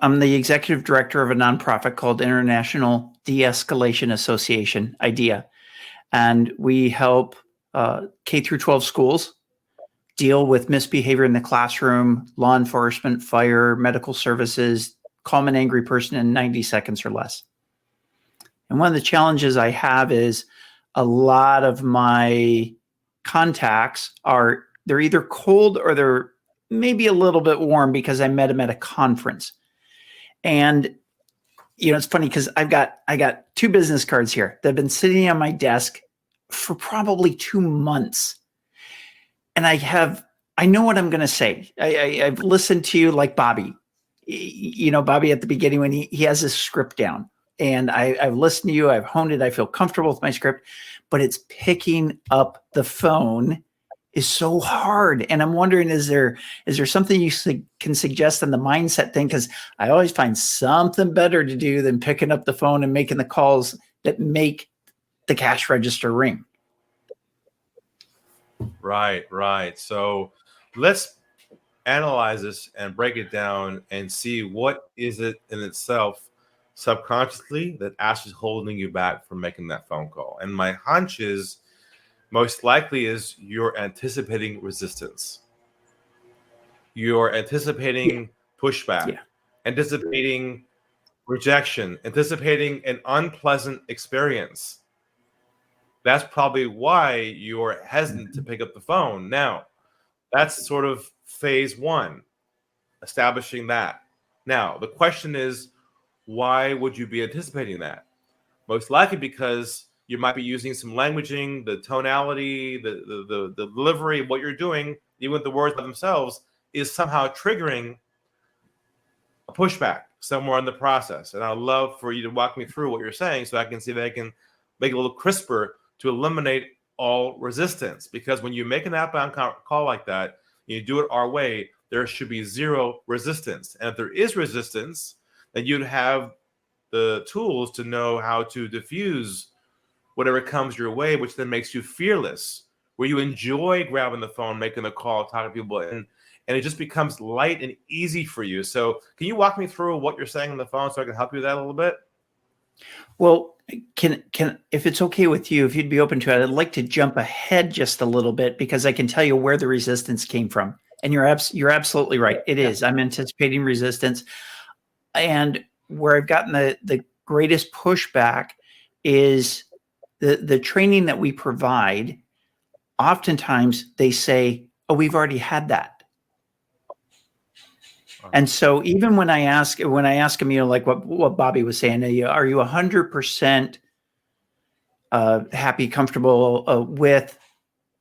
I'm the executive director of a nonprofit called International De-Escalation Association, IDEA. And we help K through 12 schools deal with misbehavior in the classroom, law enforcement, fire, medical services, calm an angry person in 90 seconds or less. And one of the challenges I have is a lot of my contacts they're either cold or they're maybe a little bit warm because I met them at a conference. And it's funny because I got 2 business cards here that have been sitting on my desk for probably 2 months. And I know what I'm going to say. I've listened to you like Bobby, Bobby at the beginning when he has his script down, and I've listened to you. I've honed it. I feel comfortable with my script, but it's picking up the phone is so hard. And I'm wondering, is there something you can suggest on the mindset thing? Because I always find something better to do than picking up the phone and making the calls that make the cash register ring. Right. So let's analyze this and break it down and see what is it in itself subconsciously that actually is holding you back from making that phone call. And my hunch is most likely is you're anticipating resistance. You're anticipating pushback, anticipating rejection, anticipating an unpleasant experience. That's probably why you're hesitant to pick up the phone. Now, that's sort of phase 1, establishing that. Now, the question is, why would you be anticipating that? Most likely because you might be using some languaging, the tonality, the delivery of what you're doing, even with the words by themselves, is somehow triggering a pushback somewhere in the process. And I'd love for you to walk me through what you're saying so I can see if I can make it a little crisper to eliminate all resistance. Because when you make an outbound call like that, you do it our way, there should be 0 resistance. And if there is resistance, then you'd have the tools to know how to diffuse whatever comes your way, which then makes you fearless, where you enjoy grabbing the phone, making the call, talking to people, and it just becomes light and easy for you. So can you walk me through what you're saying on the phone so I can help you with that a little bit? Well, can if it's okay with you, if you'd be open to it, I'd like to jump ahead just a little bit because I can tell you where the resistance came from. And you're absolutely right. It is. I'm anticipating resistance. And where I've gotten the greatest pushback is the training that we provide. Oftentimes they say, "Oh, we've already had that." And so even when I ask them, like what Bobby was saying, are you 100% happy, comfortable with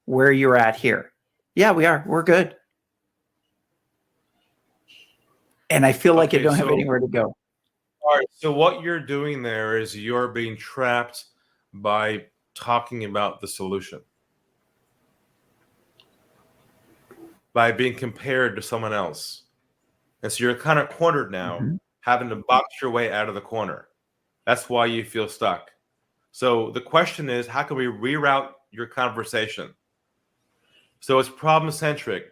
where you're at here? Yeah, we are. We're good. And I feel like I don't have anywhere to go. All right. So what you're doing there is you're being trapped by talking about the solution, by being compared to someone else. And so you're kind of cornered now, having to box your way out of the corner. That's why you feel stuck. So the question is, how can we reroute your conversation so it's problem-centric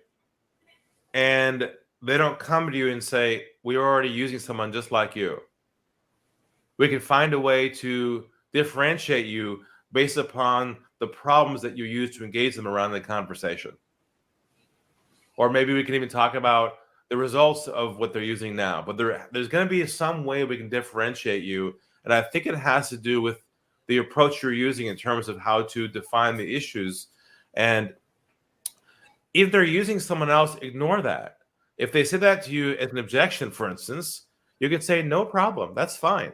and they don't come to you and say, we're already using someone just like you. We can find a way to differentiate you based upon the problems that you use to engage them around the conversation. Or maybe we can even talk about the results of what they're using now. But there's going to be some way we can differentiate you. And I think it has to do with the approach you're using in terms of how to define the issues. And if they're using someone else, ignore that. If they say that to you as an objection, for instance, you can say, no problem, that's fine.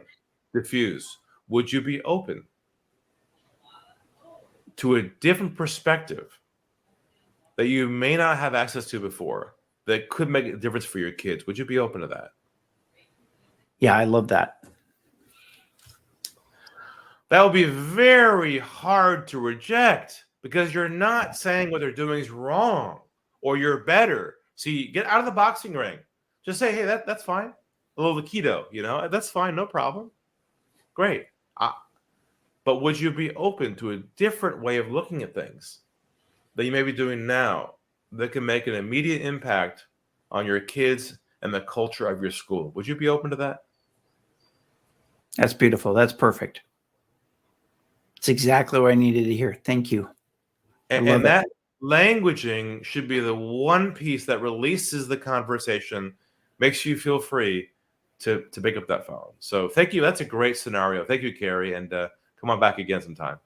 Diffuse. Would you be open to a different perspective that you may not have access to before that could make a difference for your kids? Would you be open to that? Yeah, I love that. That would be very hard to reject because you're not saying what they're doing is wrong or you're better. So you get out of the boxing ring. Just say, hey, that's fine. A little keto, that's fine, no problem. Great. But would you be open to a different way of looking at things that you may be doing now that can make an immediate impact on your kids and the culture of your school. Would you be open to that? That's beautiful. That's perfect. It's exactly what I needed to hear. Thank you. And that languaging should be the one piece that releases the conversation, makes you feel free to pick up that phone. So thank you. That's a great scenario. Thank you, Carrie. And come on back again sometime.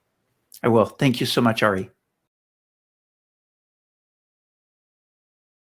I will. Thank you so much, Ari.